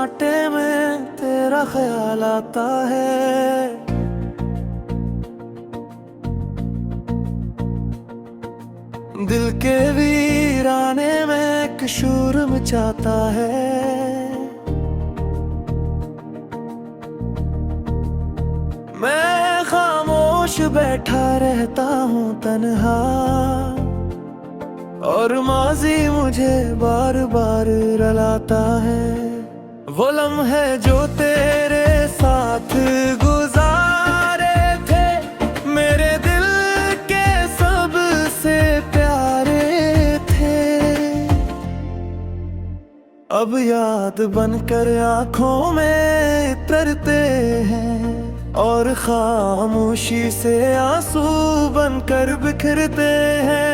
सन्नाटे में तेरा ख्याल आता है। दिल के वीराने में एक शोर मचाता है। मैं खामोश बैठा रहता हूँ तन्हा, और माजी मुझे बार बार रुलाता है। वो लम्हे जो तेरे साथ गुजारे थे, मेरे दिल के सबसे प्यारे थे। अब याद बनकर आँखों में तरते हैं, और खामोशी से आंसू बनकर बिखरते हैं।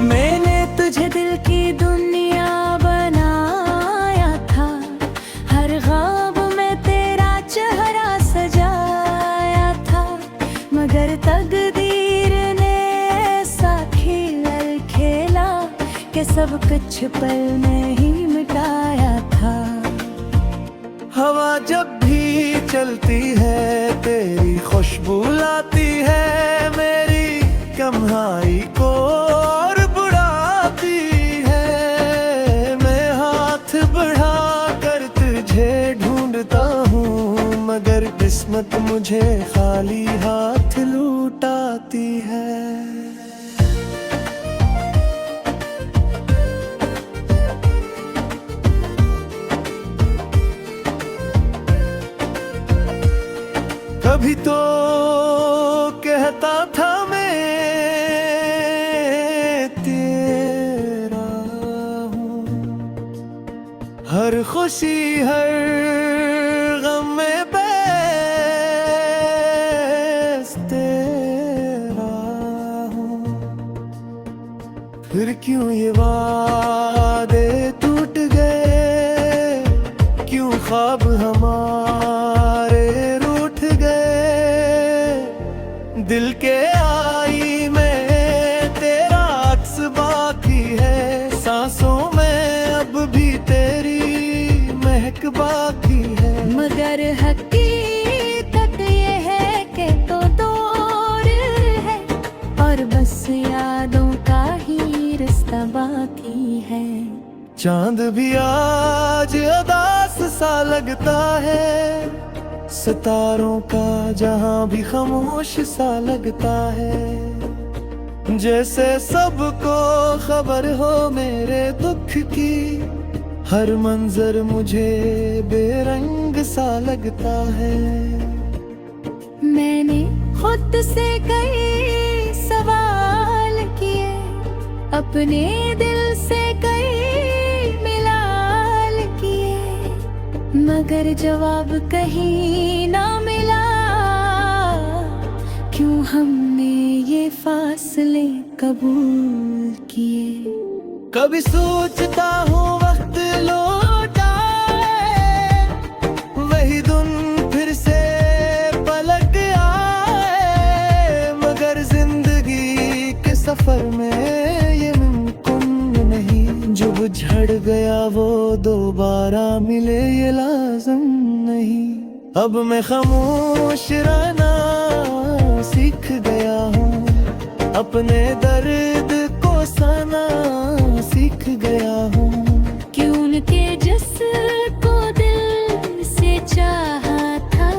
मैंने तुझे दिल की दुनिया बनाया था, हर ख्वाब में तेरा चेहरा सजाया था। मगर तकदीर ने ऐसा खेल खेला कि सब कुछ पल में ही मिटाया था। हवा जब भी चलती है तेरी खुशबू लाती है, मेरी कम्हाई को और बढ़ाती है। मैं हाथ बढ़ा कर तुझे ढूंढता हूँ, मगर किस्मत मुझे खाली हाथ लौटाती है। कभी तो कहता था मैं तेरा हूँ, हर खुशी हर गम में बस तेरा हूँ। फिर क्यों ये वादे टूट गए, क्यों ख्वाब हमारे दिल के आई में तेरा अक्स बाकी है। सांसों में अब भी तेरी महक बाकी है। मगर हकीकत ये है कि तो दूर है, और बस यादों का ही रास्ता बाकी है। चांद भी आज उदास सा लगता है, सितारों का जहां भी खामोश सा लगता है। जैसे सबको खबर हो मेरे दुख की, हर मंजर मुझे बेरंग सा लगता है। मैंने खुद से कई सवाल किए, अपने दिल से कई मिलाल किए, मगर जवाब कहीं ना मिला। क्यों हमने ये फासले कबूल किए। कभी सोचता हूँ वक्त लौट आए, वही दिन फिर से पलट आए, मगर जिंदगी के सफर में ये मुमकिन नहीं। जो झड़ गया वो दोबारा मिले ये लाज़िम नहीं। अब मैं खामोश रहना सीख गया हूँ, अपने दर्द को सहना सीख गया हूँ। क्यों उनके जिसको दिल से चाहा था,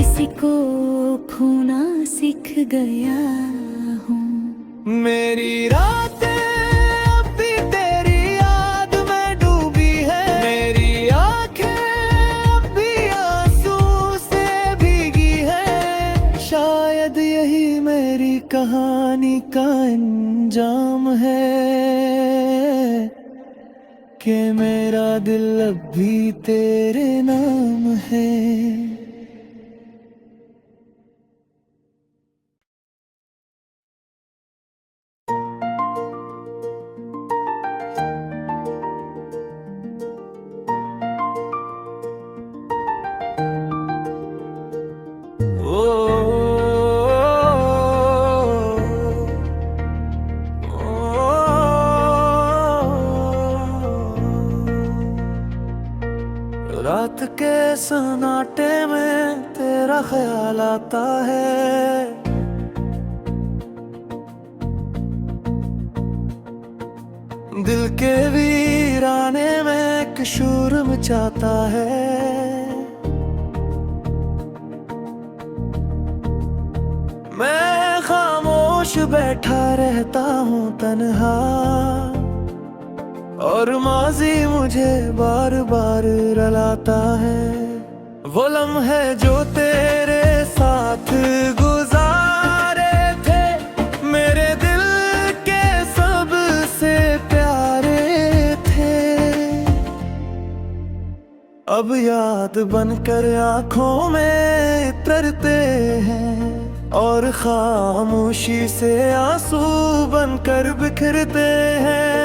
इसी को खोना सीख गया हूँ। मेरी रातें अब भी तेरी याद में डूबी है, मेरी आंखें अब भी आंसू से भीगी है। शायद यही मेरी कहानी का अंजाम है, कि मेरा दिल अब भी तेरे नाम है। के सन्नाटे में तेरा ख्याल आता है। दिल के वीराने में एक शोर मचाता है। मैं खामोश बैठा रहता हूँ तन्हा, और माजी मुझे बार बार रुलाता है। वो लम्हे जो तेरे साथ गुजारे थे, मेरे दिल के सबसे प्यारे थे। अब याद बनकर आंखों में उतरते हैं, और खामोशी से आंसू बनकर बिखरते हैं।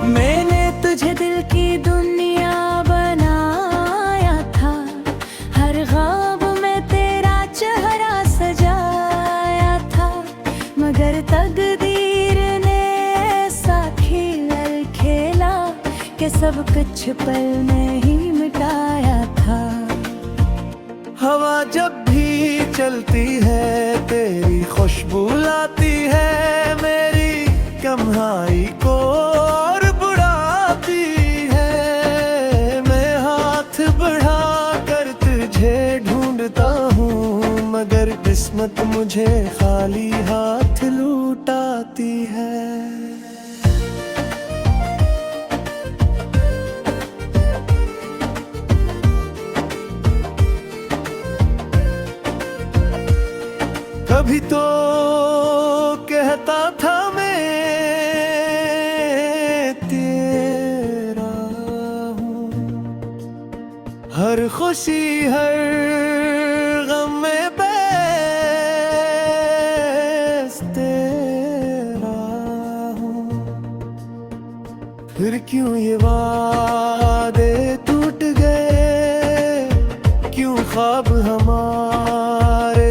मैंने तुझे दिल की दुनिया बनाया था, हर ख्वाब में तेरा चेहरा सजाया था। मगर तकदीर ने ऐसा खेल खेला कि सब कुछ पल में ही मिटाया था। हवा जब भी चलती है तेरी खुशबू लाती है, मेरी कम्हाई को और बढ़ाती है। मैं हाथ बढ़ा कर तुझे ढूंढता हूँ, मगर किस्मत मुझे खाली हाथ लौटाती है। कभी तो कहता था मैं तेरा हूँ, हर खुशी हर गम में बस तेरा हूँ। फिर क्यों ये वादे टूट गए, क्यों ख्वाब हमारे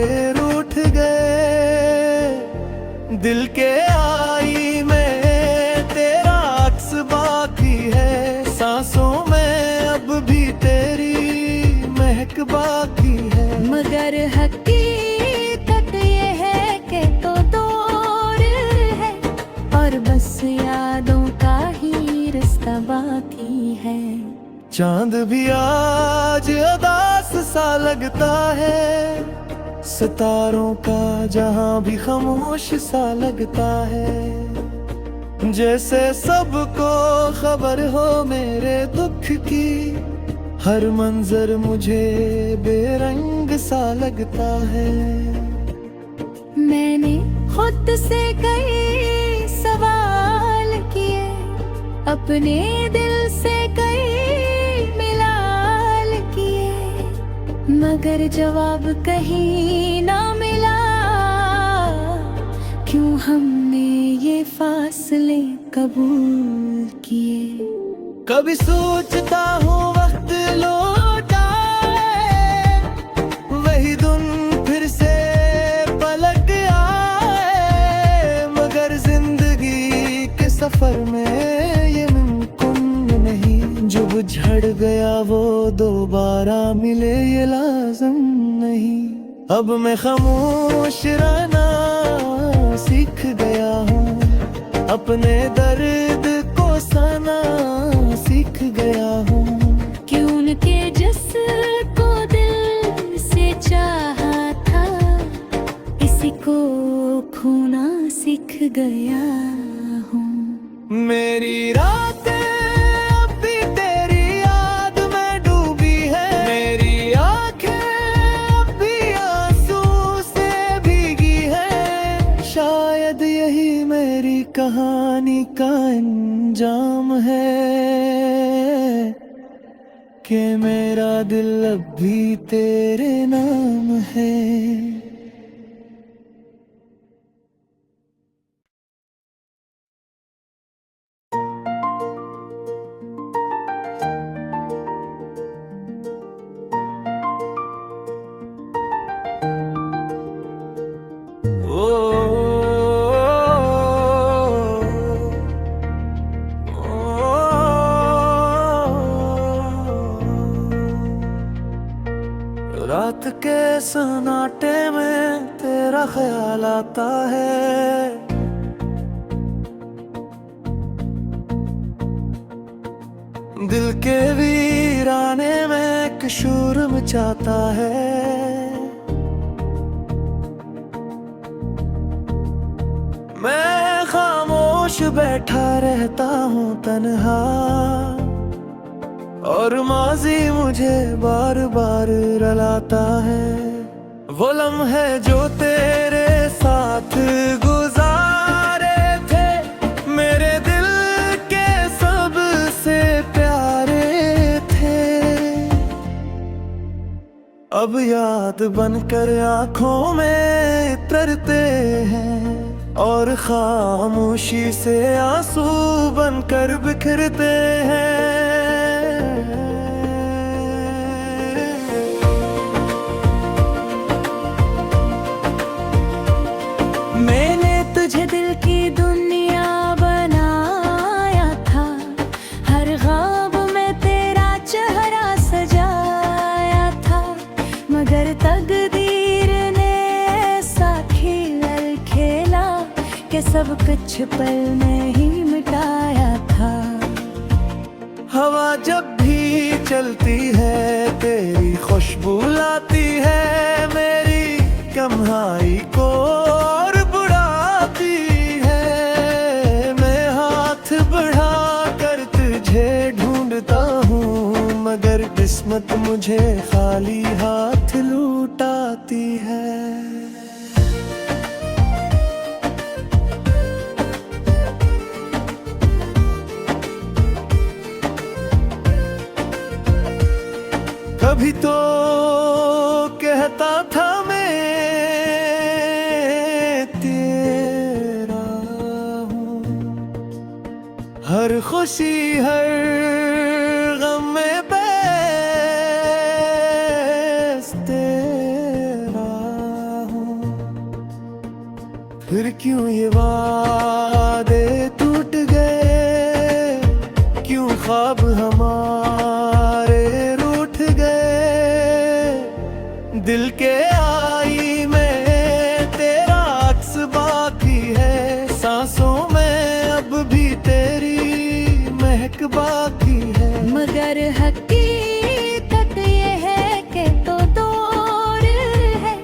दिल के आई में तेरा अक्स बाकी है। सांसों में अब भी तेरी महक बाकी है। मगर हकीकत ये है कि तो दूर है, और बस यादों का ही रास्ता बाकी है। चांद भी आज उदास सा लगता है, सितारों का जहां भी खामोश सा लगता है। जैसे सबको खबर हो मेरे दुख की, हर मंजर मुझे बेरंग सा लगता है। मैंने खुद से कई सवाल किए, अपने दिल से कई मिलाल किए, मगर जवाब कहीं ना मिला। क्यों हमने ये फासले कबूल किए। कभी सोचता हूँ वक्त लौट आए, वही दिन फिर से पलट आए, मगर जिंदगी के सफर में ये मुमकिन नहीं। जो झड़ गया वो दोबारा मिले ये लाज़िम नहीं। अब मैं खामोश रहना सीख गया हूँ, अपने दर्द को सहना सीख गया हूँ। कि उनके जिसको दिल से चाहा था, इसी को खोना सीख गया हूँ। मेरी रातें अब भी तेरी याद में डूबी है, मेरी आंखें अब भी आंसू से भीगी है। शायद यही मेरी कहानी का अंजाम है, कि मेरा दिल अब भी तेरे नाम है। ओ के सन्नाटे में तेरा ख्याल आता है। दिल के वीराने में एक शोर मचाता है। मैं खामोश बैठा रहता हूँ तन्हा, और माजी मुझे बार बार रुलाता है। वो लम्हे जो तेरे साथ गुजारे थे, मेरे दिल के सबसे प्यारे थे। अब याद बनकर आंखों में उतरते हैं, और खामोशी से आंसू बनकर बिखरते हैं। मैंने तुझे दिल की दुनिया बनाया था, हर ख्वाब में तेरा चेहरा सजाया था। मगर तकदीर ने ऐसा खेल खेला कि सब कुछ पल में ही मिटाया था। हवा जब भी चलती है तेरी खुशबू लाती है, मेरी कम्हाई को और बढ़ाती है। मैं हाथ बढ़ा कर तुझे ढूंढता हूँ, मगर किस्मत मुझे खाली हाथ लौटाती है। कभी तो कहता था मैं तेरा हूँ, हर खुशी हर गम में बस तेरा हूँ। फिर क्यों ये वादे टूट गए, क्यों ख्वाब हमारे दिल के आई में तेरा अक्स बाकी है। सांसों में अब भी तेरी महक बाकी है। मगर हकीकत ये है कि तो दूर है,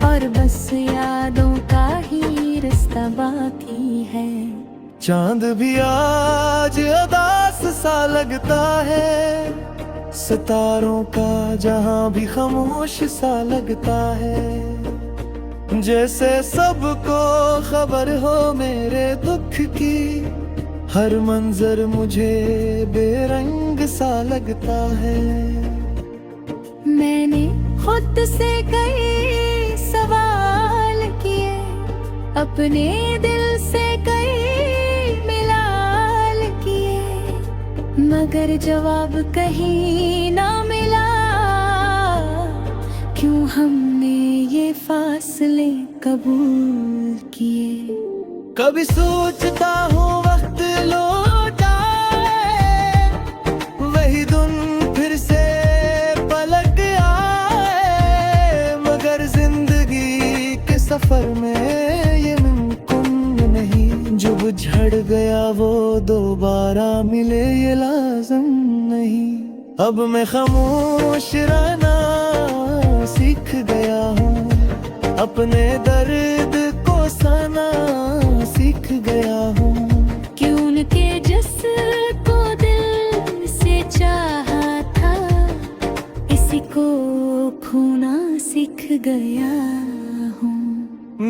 और बस यादों का ही रास्ता बाकी है। चांद भी आज उदास सा लगता है, सितारों का जहां भी खामोश सा लगता है। जैसे सबको खबर हो मेरे दुख की, हर मंजर मुझे बेरंग सा लगता है। मैंने खुद से कई सवाल किए, अपने दिल से कई मिलाल किए, मगर जवाब कहीं ना मिला। क्यों हमने ये फासले कबूल किए। कभी सोचता हूँ वक्त लौट आए, वही दिन फिर से पलट आए, मगर जिंदगी के सफर में ये मुमकिन नहीं। जो झड़ गया वो दोबारा मिले ये लाज़िम नहीं। अब मैं खामोश रहना सीख गया हूँ, अपने दर्द को सहना सीख गया हूँ। क्यों उनके जिसको दिल से चाहा था, इसी को खोना सीख गया हूँ।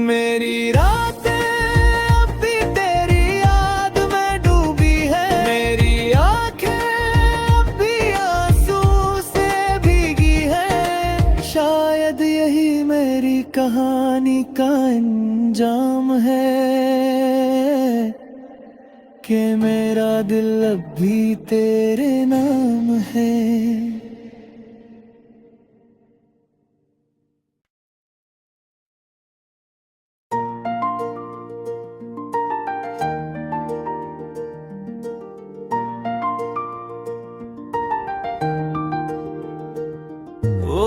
मेरी रातें अब भी तेरी याद में डूबी है, मेरी आंखें अब भी आंसू से भीगी है। शायद यही मेरी कहानी का अंजाम है, कि मेरा दिल अब भी तेरे नाम है। ओ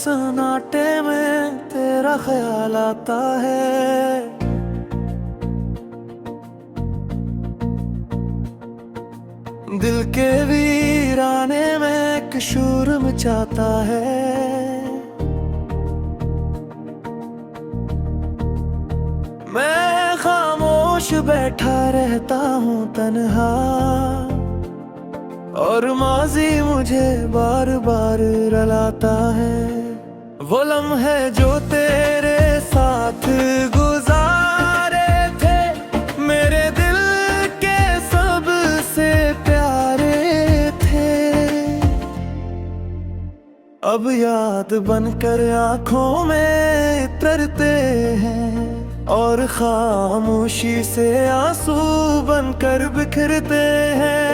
सन्नाटे में तेरा ख्याल आता है। दिल के वीराने में एक शोर मचाता है। मैं खामोश बैठा रहता हूँ तन्हा, और माजी मुझे बार बार रुलाता है। वो लम्हे जो तेरे साथ गुजारे थे, मेरे दिल के सबसे प्यारे थे। अब याद बनकर आंखों में तरते हैं, और खामोशी से आंसू बनकर बिखरते हैं।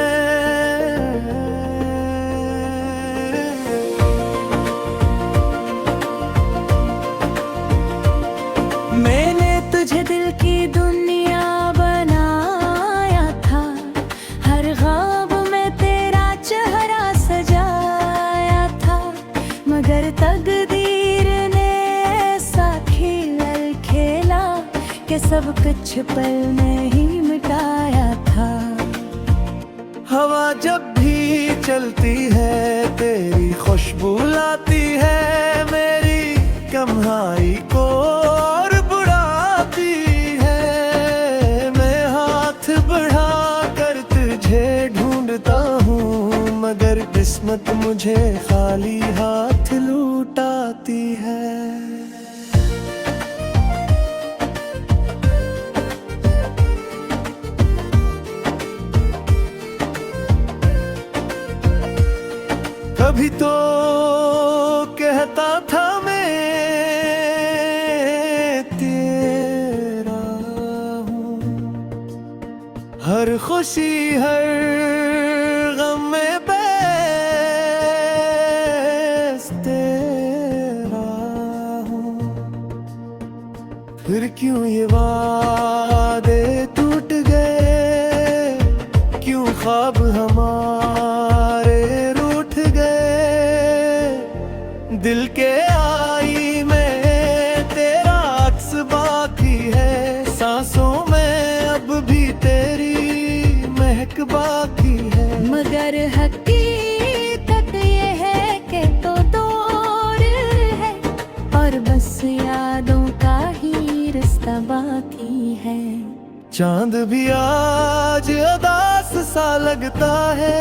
मैंने तुझे दिल की दुनिया बनाया था, हर ख्वाब में तेरा चेहरा सजाया था, मगर तकदीर ने ऐसा खेल खेला कि सब कुछ पल में ही मिटाया था। हवा जब भी चलती है तेरी खुशबू लाती है, मेरी कम्हाई को और बढ़ाती है। मैं हाथ बढ़ा कर तुझे ढूंढता हूँ, मगर किस्मत मुझे खाली हाथ लौटाती है। कभी तो कहता था मैं तेरा हूँ, हर खुशी हर गम में बस तेरा हूँ। फिर क्यों ये वादे टूट गए, क्यों ख्वाब हमारे दिल के आई में तेरा अक्स बाकी है। सांसों में अब भी तेरी महक बाकी है, मगर हकीकत ये है कि तो दूर है, और बस यादों का ही रास्ता बाकी है। चांद भी आज उदास सा लगता है,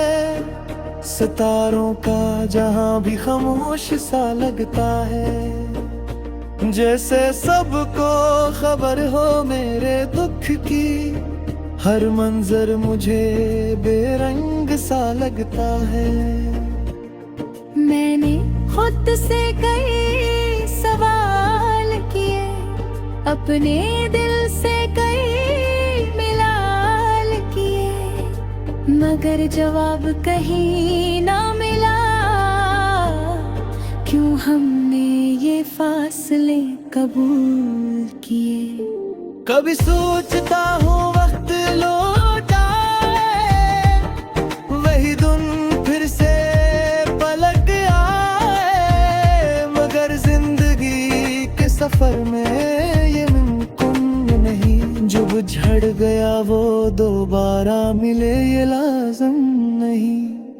सितारों का जहां भी खामोश सा लगता है। जैसे सबको खबर हो मेरे दुख की, हर मंजर मुझे बेरंग सा लगता है। मैंने खुद से कई सवाल किए, अपने दिल से कई मिलाल किए, मगर जवाब कहीं ना मिला। क्यों हमने ये फासले कबूल किए। कभी सोचता हूँ वक्त लौट आए, वही दिन फिर से पलट आए, मगर जिंदगी के सफर में ये मुमकिन नहीं। जो झड़ गया वो दोबारा मिले ये लाज़िम नहीं।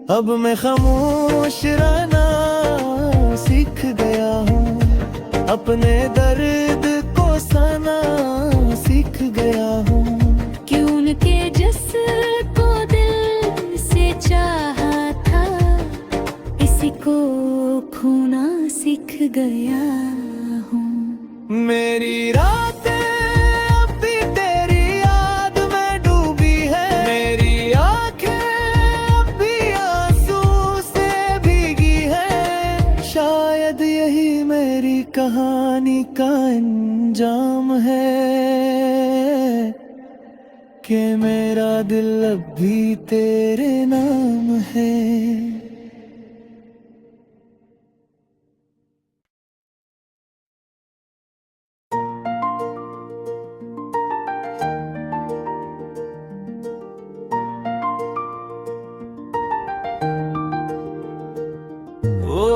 अब मैं खामोश रहना सीख गया हूँ, अपने दर्द को सना सीख गया हूँ। क्यों उनके जिसको दिल से चाहा था, इसी को खोना सीख गया हूँ। मेरी रातें अब भी तेरी याद में डूबी है, मेरी आंखें अब भी आंसू से भीगी है। शायद यही मेरी कहानी का अंजाम है, कि मेरा दिल अब भी तेरे नाम है। ओ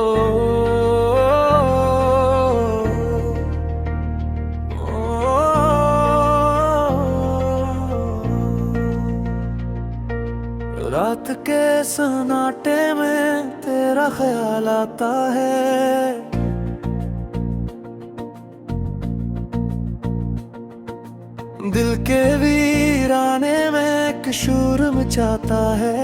रात के सन्नाटे में तेरा ख्याल आता है। दिल के वीराने में एक शोर मचाता है।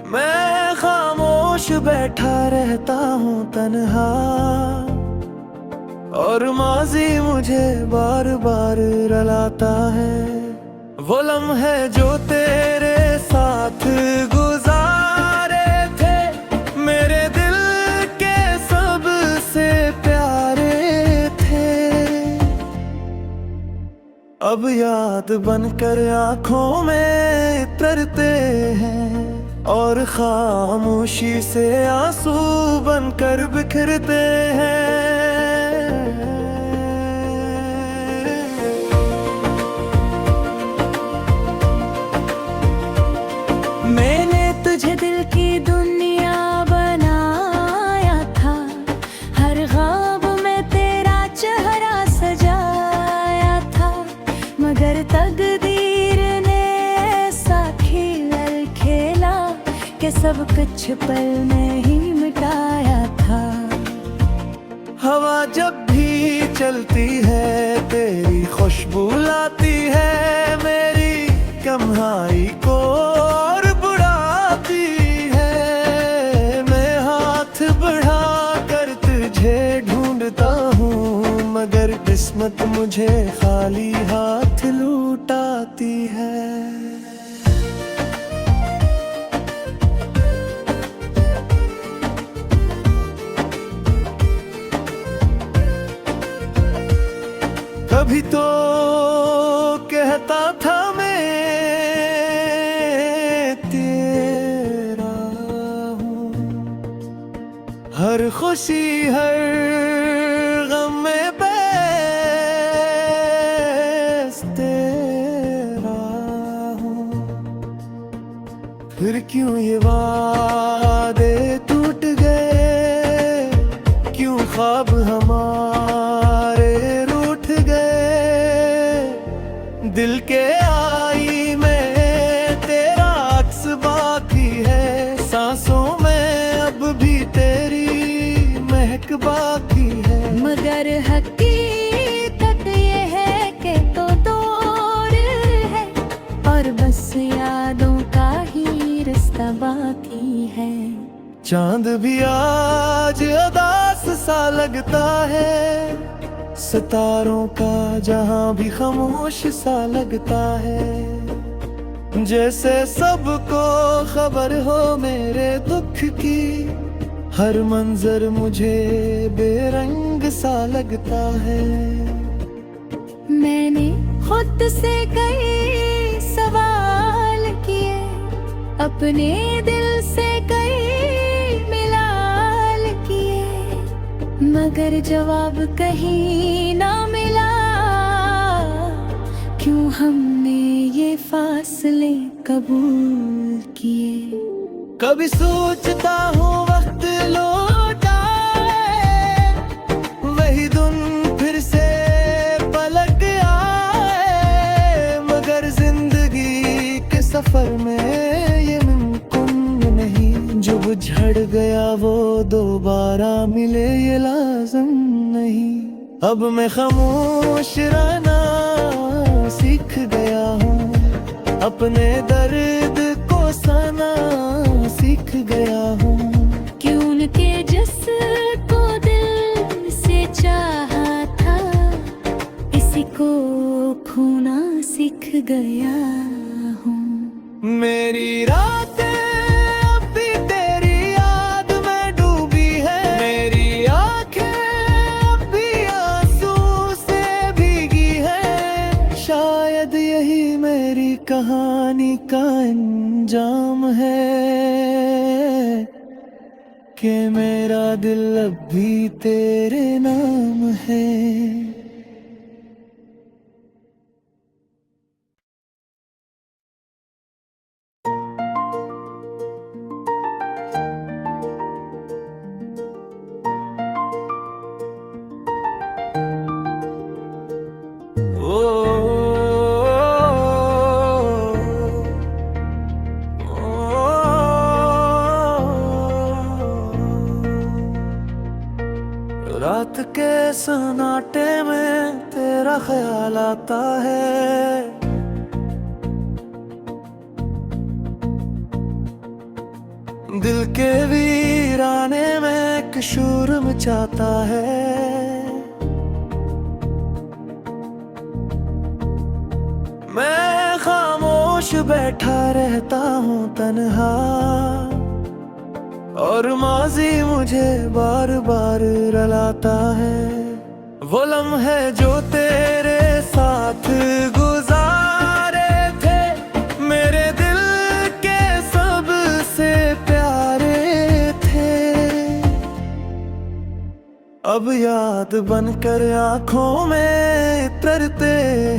मैं खामोश बैठा रहता हूँ तन्हा, और माजी मुझे बार बार रुलाता है। वो लम्हे जो तेरे साथ गुजारे थे, मेरे दिल के सबसे प्यारे थे। अब याद बनकर आंखों में उतरते हैं, और खामोशी से आंसू बनकर बिखरते हैं। मैंने तुझे दिल की दुनिया बनाया था, हर ख्वाब में तेरा चेहरा सजाया था, मगर तकदीर ने ऐसा खेल खेला कि सब कुछ पल में ही मिटाया था। हवा जब भी चलती है तेरी खुशबू लाती है, मेरी कम्हाई को और बढ़ाती है। मैं हाथ बढ़ा कर तुझे ढूंढता हूँ, मगर किस्मत मुझे खाली हाथ लौटाती है। कभी तो कहता था मैं तेरा हूँ, हर खुशी हर गम में बस तेरा हूँ। फिर क्यों ये वादे टूट गए, क्यों ख्वाब हमारे दिल के आई में तेरा अक्स बाकी है। सांसों में अब भी तेरी महक बाकी है, मगर हकीकत ये है कि तो दूर है, और बस यादों का ही रास्ता बाकी है। चांद भी आज उदास सा लगता है, सितारों का जहां भी खामोश सा लगता है। जैसे सबको खबर हो मेरे दुख की, हर मंजर मुझे बेरंग सा लगता है। मैंने खुद से कई सवाल किए, अपने दिल से कई मिलाल किए, मगर जवाब कहीं ना मिला। क्यों हमने ये फासले कबूल किए। कभी सोचता हूँ वक्त लौट आए, वही दिन फिर से पलट आए, मगर जिंदगी के सफर में ये मुमकिन नहीं। जो झड़ गया वो दोबारा मिले ये लाज़िम नहीं। अब मैं खामोश रहना सीख गया हूँ, अपने दर्द को सहना सीख गया हूँ। क्यों उनके जिसको दिल से चाहा था, इसी को खोना सीख गया हूँ। मेरी रातें अब भी तेरी याद में डूबी है, मेरी आंखें अब भी आंसू से भीगी है। शायद यही मेरी कहानी का अंजाम है, कि मेरा दिल अब भी तेरे नाम है। ओ रात के सन्नाटे में तेरा ख्याल आता है। दिल के वीराने में एक शोर मचाता है। मैं खामोश बैठा रहता हूँ तन्हा, और माजी मुझे बार बार रुलाता है। वो लम्हे जो तेरे साथ गुजारे थे, मेरे दिल के सबसे प्यारे थे। अब याद बनकर आंखों में उतरते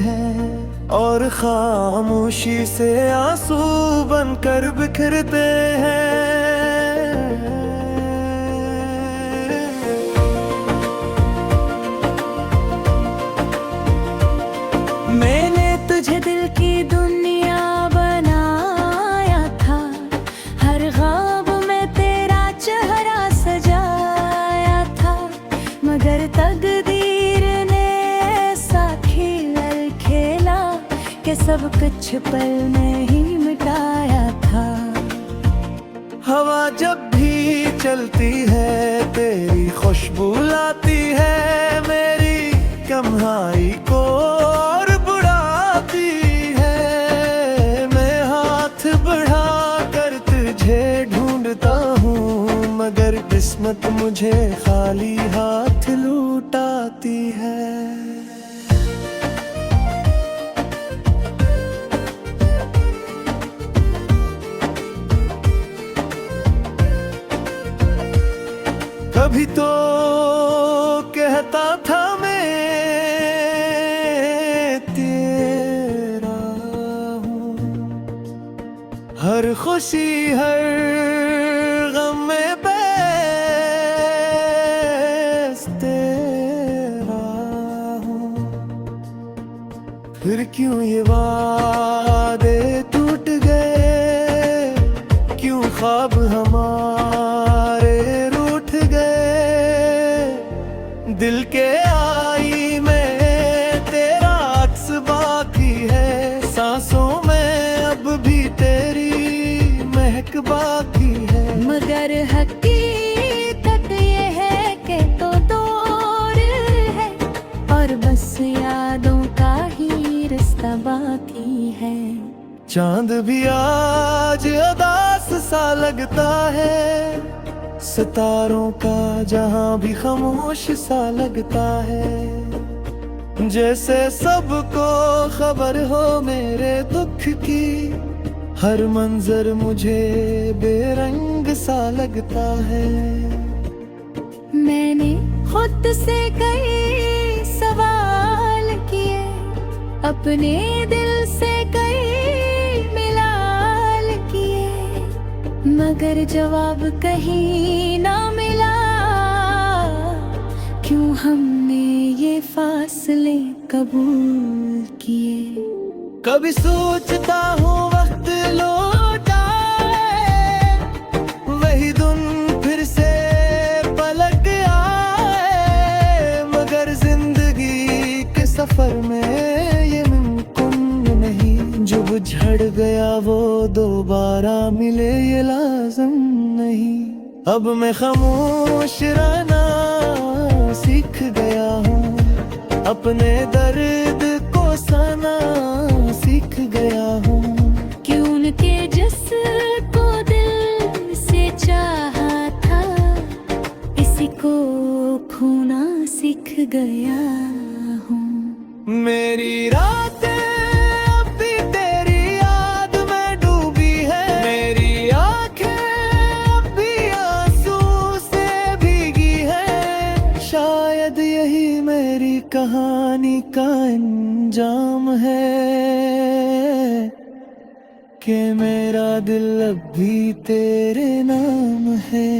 हैं, और खामोशी से आंसू बनकर बिखरते हैं। मैंने तुझे दिल की दुनिया बनाया था, हर ख्वाब में तेरा चेहरा सजाया था। मगर तकदीर ने ऐसा खेल खेला कि सब कुछ पल में ही मिटाया था। हवा जब भी चलती है तेरी खुशबू लाती है, मेरी कम्हाई को और बढ़ाती है। मैं हाथ बढ़ा कर तुझे ढूंढता हूँ, मगर किस्मत मुझे खाली हाथ लौटाती है। कभी तो कहता था मैं तेरा हूँ, हर खुशी हर गम में बस तेरा हूँ। फिर क्यों ये वादे टूट गए, क्यों ख्वाब हमारे दिल के आई में तेरा अक्स बाकी है। सांसों में अब भी तेरी महक बाकी है। मगर हकीकत ये है कि तो दूर है, और बस यादों का ही रास्ता बाकी है। चांद भी आज उदास सा लगता है, सितारों का जहां भी खामोश सा लगता है। जैसे सबको खबर हो मेरे दुख की, हर मंजर मुझे बेरंग सा लगता है। मैंने खुद से कई सवाल किए, अपने दिल से कई मिलाल किए, मगर जवाब कहीं ना मिला। क्यों हमने ये फासले कबूल किए। कभी सोचता हूँ वक्त लौट आए, वही दिन फिर से पलट आए, मगर जिंदगी के सफर में ये मुमकिन नहीं। जो झड़ गया वो दोबारा मिले ये लाज़िम नहीं। अब मैं खामोश रहना सीख गया हूँ, अपने दर्द को सहना सीख गया हूँ। क्यों उनके जिसको दिल से चाहा था, इसी को खोना सीख गया हूँ। मेरी रातें अब भी तेरी याद में डूबी है, मेरी आंखें अब भी आंसू से भीगी है। शायद यही मेरी कहानी का अंजाम है, कि मेरा दिल अब भी तेरे नाम है।